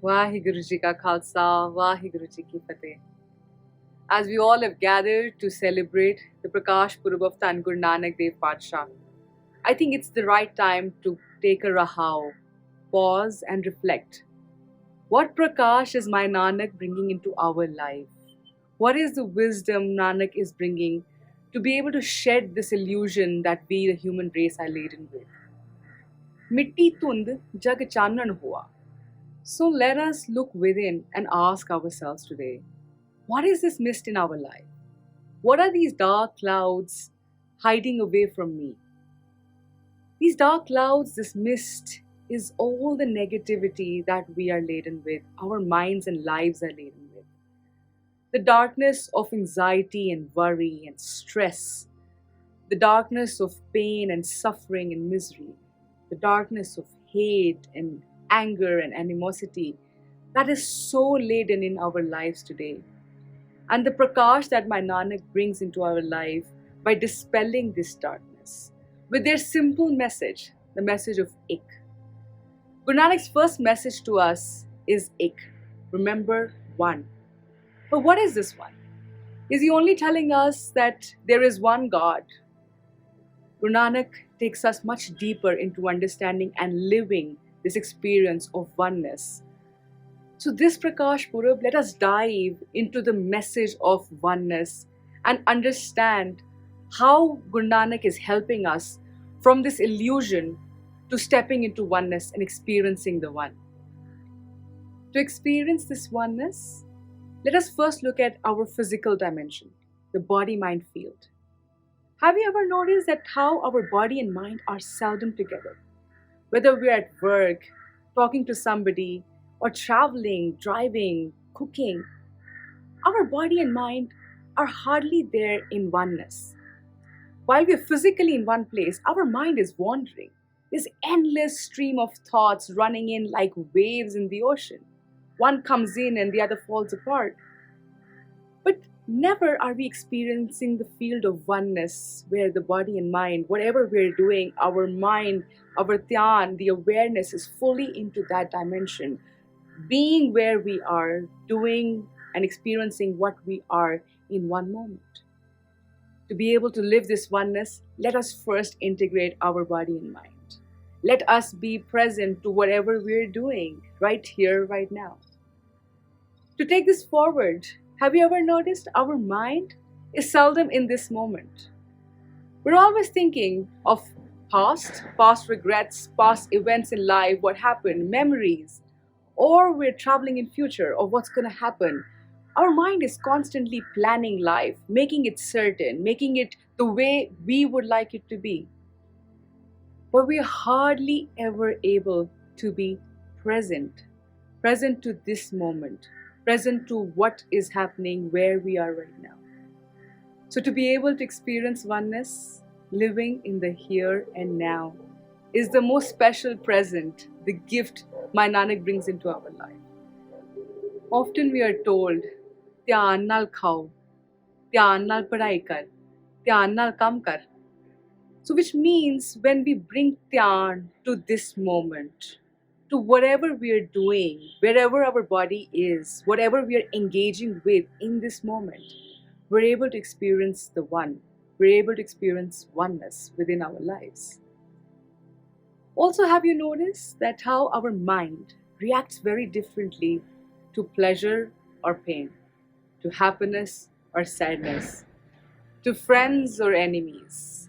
Vaheguru Ji Ka Khalsa, Vaheguru Ji Ki Fateh. As we all have gathered to celebrate the Prakash Purab of Tan Guru Nanak Dev Padsha, I think it's the right time to take a RAHAO, pause and reflect. What Prakash is my Nanak bringing into our life? What is the wisdom Nanak is bringing to be able to shed this illusion that we, the human race, are laden with? Mitti tund jag chanan hua. So let us look within and ask ourselves today, what is this mist in our life? What are these dark clouds hiding away from me? These dark clouds, this mist, is all the negativity that we are laden with, our minds and lives are laden with. The darkness of anxiety and worry and stress, the darkness of pain and suffering and misery, the darkness of hate and anger and animosity that is so laden in our lives today. And the Prakash that my Nanak brings into our life by dispelling this darkness with their simple message, the message of Ik. Guru Nanak's first message to us is Ik. Remember one. But what is this one? Is he only telling us that there is one God? Guru Nanak takes us much deeper into understanding and living this experience of oneness. So this Prakash Purab, let us dive into the message of oneness and understand how Guru Nanak is helping us from this illusion to stepping into oneness and experiencing the one. To experience this oneness, let us first look at our physical dimension, the body-mind field. Have you ever noticed that how our body and mind are seldom together? Whether we're at work, talking to somebody, or traveling, driving, cooking, our body and mind are hardly there in oneness. While we're physically in one place, our mind is wandering. This endless stream of thoughts running in like waves in the ocean. One comes in and the other falls apart. But never are we experiencing the field of oneness where the body and mind, whatever we're doing, our mind, our dhyan, the awareness is fully into that dimension. Being where we are, doing and experiencing what we are in one moment. To be able to live this oneness, let us first integrate our body and mind. Let us be present to whatever we're doing right here, right now. To take this forward, have you ever noticed our mind is seldom in this moment? We're always thinking of past regrets, past events in life, what happened, memories, or we're traveling in future of what's going to happen. Our mind is constantly planning life, making it certain, making it the way we would like it to be. But we're hardly ever able to be present to this moment, present to what is happening where we are right now. So to be able to experience oneness, living in the here and now, is the most special present, the gift my Nanak brings into our life. Often we are told, dhyan nal khao, dhyan nal padhai kar, dhyan nal kam kar. So which means when we bring dhyan to this moment, to whatever we are doing, wherever our body is, whatever we are engaging with in this moment, we're able to experience the one. We're able to experience oneness within our lives. Also, have you noticed that how our mind reacts very differently to pleasure or pain, to happiness or sadness, to friends or enemies?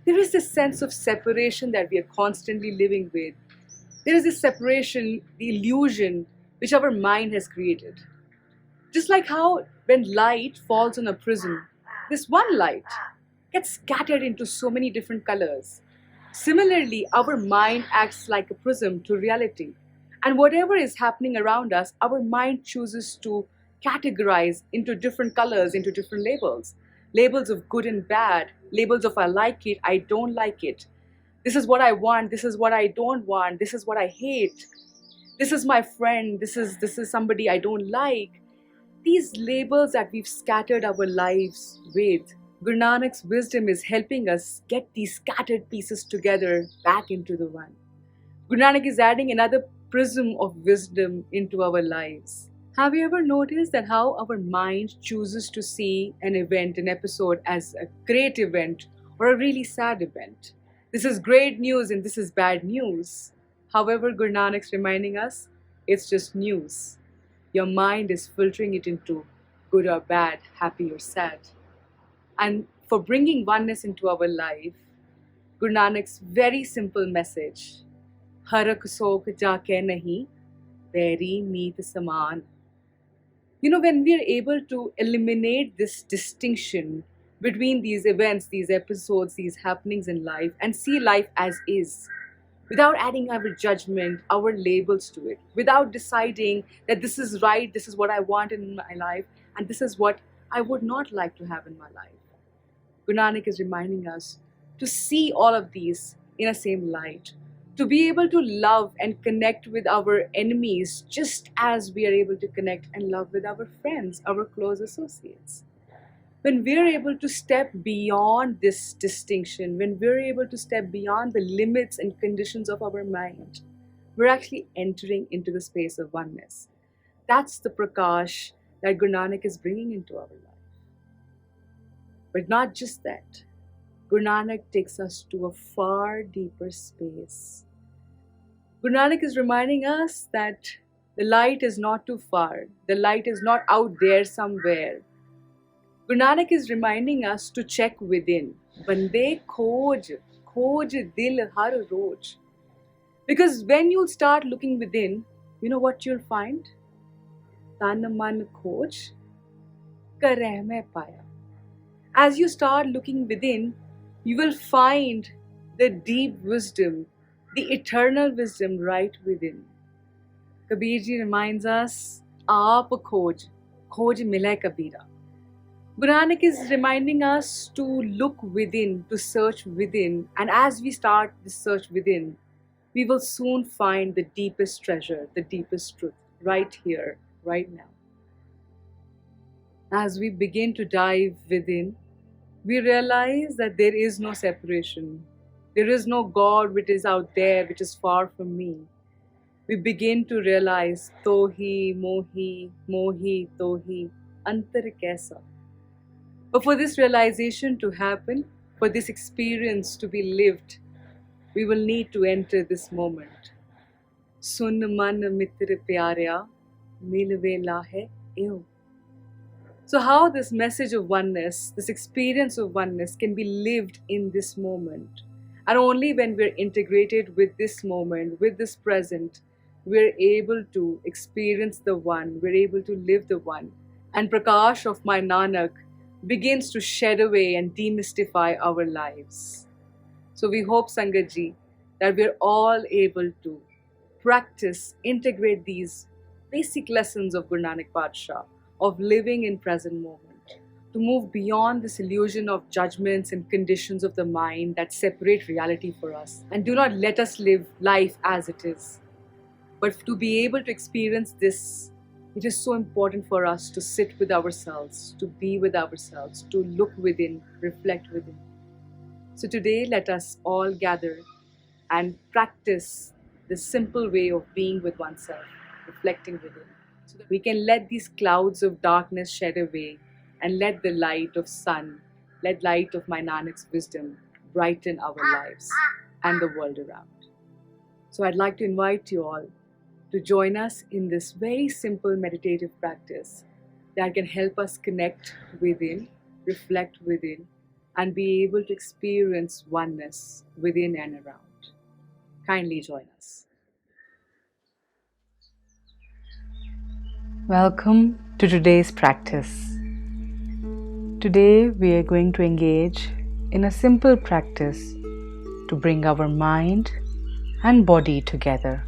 There is this sense of separation that we are constantly living with. There is this separation, the illusion which our mind has created. Just like how when light falls on a prism, this one light gets scattered into so many different colors. Similarly, our mind acts like a prism to reality. And whatever is happening around us, our mind chooses to categorize into different colors, into different labels. Labels of good and bad, labels of I like it, I don't like it. This is what I want, this is what I don't want, this is what I hate. This is my friend, this is somebody I don't like. These labels that we've scattered our lives with, Guru Nanak's wisdom is helping us get these scattered pieces together back into the one. Guru Nanak is adding another prism of wisdom into our lives. Have you ever noticed that how our mind chooses to see an event, an episode, as a great event or a really sad event? This is great news and this is bad news. However, Guru Nanak's reminding us it's just news. Your mind is filtering it into good or bad, happy or sad. And for bringing oneness into our life, Guru Nanak's very simple message, Harak Sok Jaake Nahi, Beri Meet Saman. When we are able to eliminate this distinction between these events, these episodes, these happenings in life, and see life as is, without adding our judgment, our labels to it, without deciding that this is right, this is what I want in my life, and this is what I would not like to have in my life. Guru Nanak is reminding us to see all of these in a same light, to be able to love and connect with our enemies just as we are able to connect and love with our friends, our close associates. When we're able to step beyond this distinction, when we're able to step beyond the limits and conditions of our mind, we're actually entering into the space of oneness. That's the prakash that Guru Nanak is bringing into our life. But not just that. Guru Nanak takes us to a far deeper space. Guru Nanak is reminding us that the light is not too far. The light is not out there somewhere. Guru Nanak is reminding us to check within. Bande khoj dil har roj. Because when you start looking within, you know what you'll find? Tan man khoj kareh mein paya. As you start looking within, you will find the deep wisdom, the eternal wisdom right within. Kabir ji reminds us, Aap khoj milai Kabira. Guru Nanak is reminding us to look within, to search within, and as we start the search within, we will soon find the deepest treasure, the deepest truth, right here, right now. As we begin to dive within, we realize that there is no separation. There is no God which is out there, which is far from me. We begin to realize, Tohi, Mohi, Mohi, Tohi, Antar Kaisa. But for this realization to happen, for this experience to be lived, we will need to enter this moment. Sun man mitra pyarya, milve lahe eo. So how this message of oneness, this experience of oneness can be lived in this moment. And only when we're integrated with this moment, with this present, we're able to experience the one, we're able to live the one. And Prakash of my Nanak begins to shed away and demystify our lives. So we hope, Sangat Ji, that we're all able to practice, integrate these basic lessons of Guru Nanak Padshah, of living in present moment, to move beyond this illusion of judgments and conditions of the mind that separate reality for us, and do not let us live life as it is. But to be able to experience this, it is so important for us to sit with ourselves, to be with ourselves, to look within, reflect within. So today, let us all gather and practice the simple way of being with oneself, reflecting within, so that we can let these clouds of darkness shed away and let the light of sun, let light of my Nanak's wisdom brighten our lives and the world around. So I'd like to invite you all to join us in this very simple meditative practice that can help us connect within, reflect within, and be able to experience oneness within and around. Kindly join us. Welcome to today's practice. Today we are going to engage in a simple practice to bring our mind and body together.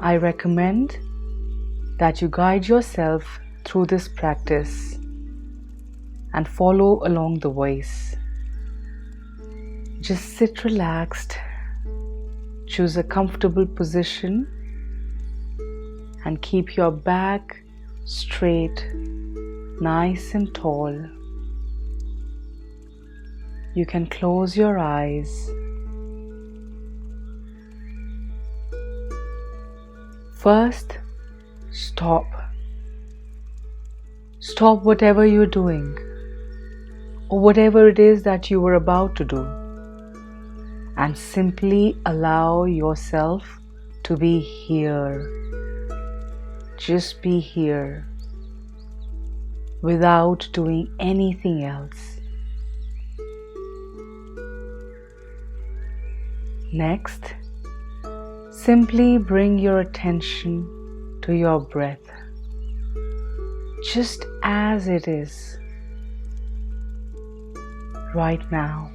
I recommend that you guide yourself through this practice and follow along the voice. Just sit relaxed, choose a comfortable position, and keep your back straight, nice and tall. You can close your eyes First, stop. Stop whatever you're doing or whatever it is that you were about to do, and simply allow yourself to be here. Just be here without doing anything else. Next, simply bring your attention to your breath, just as it is right now.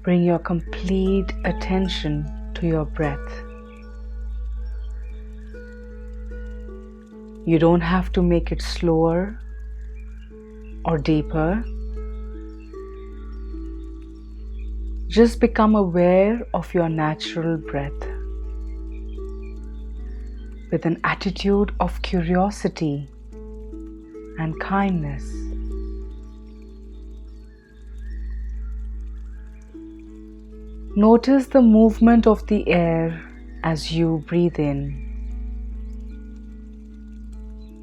Bring your complete attention to your breath. You don't have to make it slower or deeper. Just become aware of your natural breath with an attitude of curiosity and kindness. Notice the movement of the air as you breathe in,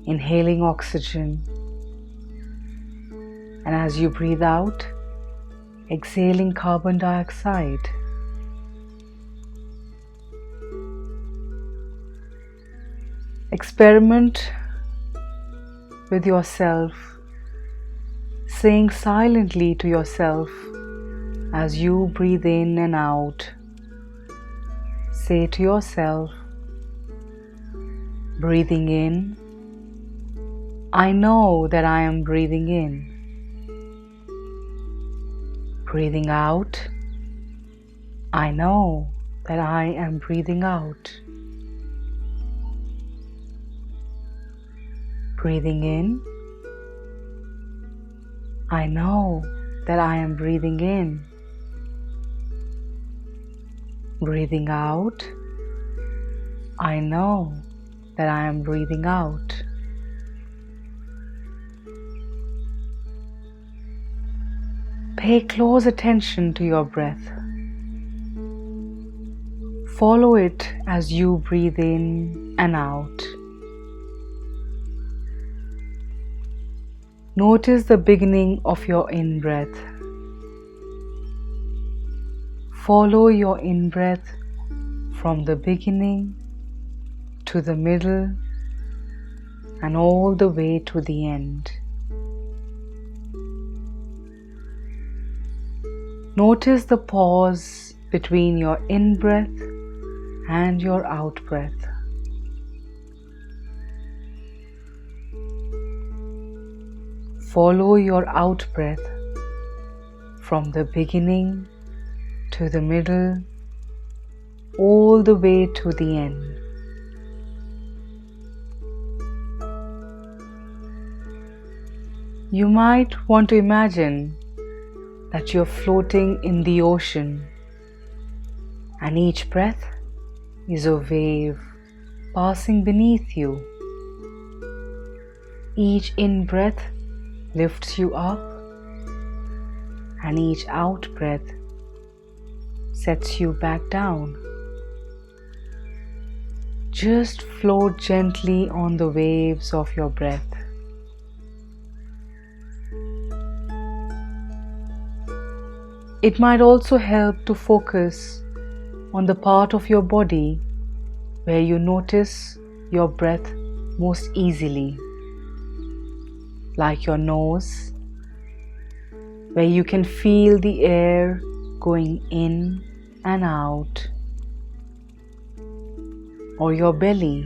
inhaling oxygen, and as you breathe out, exhaling carbon dioxide. Experiment with yourself, saying silently to yourself as you breathe in and out. Say to yourself, breathing in, I know that I am breathing in. Breathing out, I know that I am breathing out. Breathing in, I know that I am breathing in. Breathing out, I know that I am breathing out. Pay close attention to your breath. Follow it as you breathe in and out. Notice the beginning of your in-breath. Follow your in-breath from the beginning to the middle and all the way to the end. Notice the pause between your in-breath and your out-breath. Follow your out-breath from the beginning to the middle, all the way to the end. You might want to imagine that you're floating in the ocean, and each breath is a wave passing beneath you. Each in-breath lifts you up, and each out-breath sets you back down. Just float gently on the waves of your breath. It might also help to focus on the part of your body where you notice your breath most easily, like your nose, where you can feel the air going in and out, or your belly,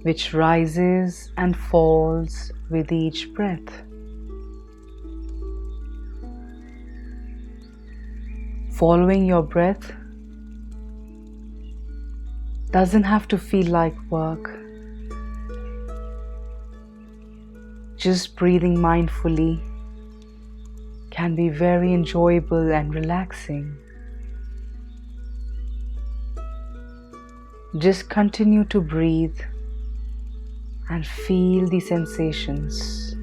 which rises and falls with each breath. Following your breath doesn't have to feel like work. Just breathing mindfully can be very enjoyable and relaxing. Just continue to breathe and feel the sensations.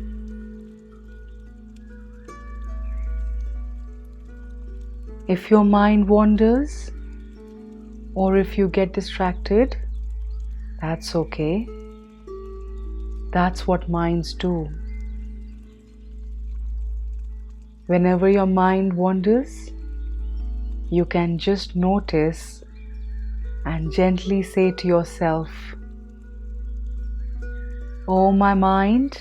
If your mind wanders, Or if you get distracted, that's okay. That's what minds do. Whenever your mind wanders, you can just notice and gently say to yourself, "Oh, my mind,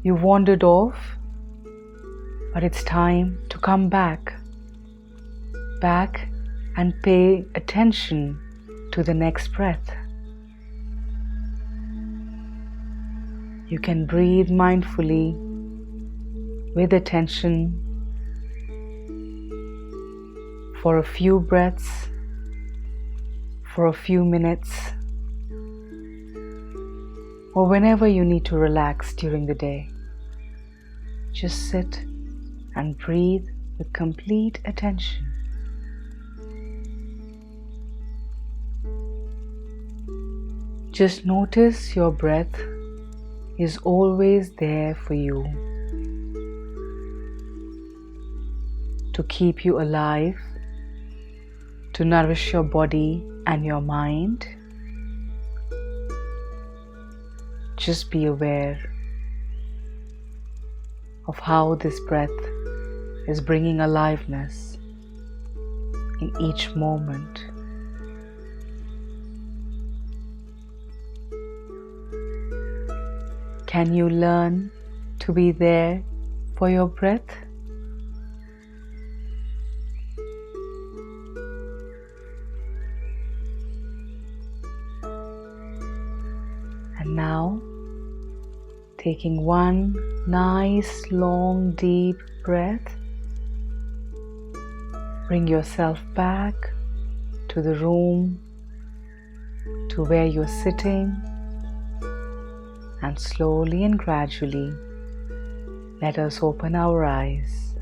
you wandered off, but it's time to come back and pay attention to the next breath." You can breathe mindfully with attention for a few breaths, for a few minutes, or whenever you need to relax during the day. Just sit and breathe with complete attention. Just notice your breath is always there for you to keep you alive, to nourish your body and your mind. Just be aware of how this breath is bringing aliveness in each moment. Can you learn to be there for your breath? And now, taking one nice, long, deep breath, bring yourself back to the room, to where you're sitting, and slowly and gradually let us open our eyes.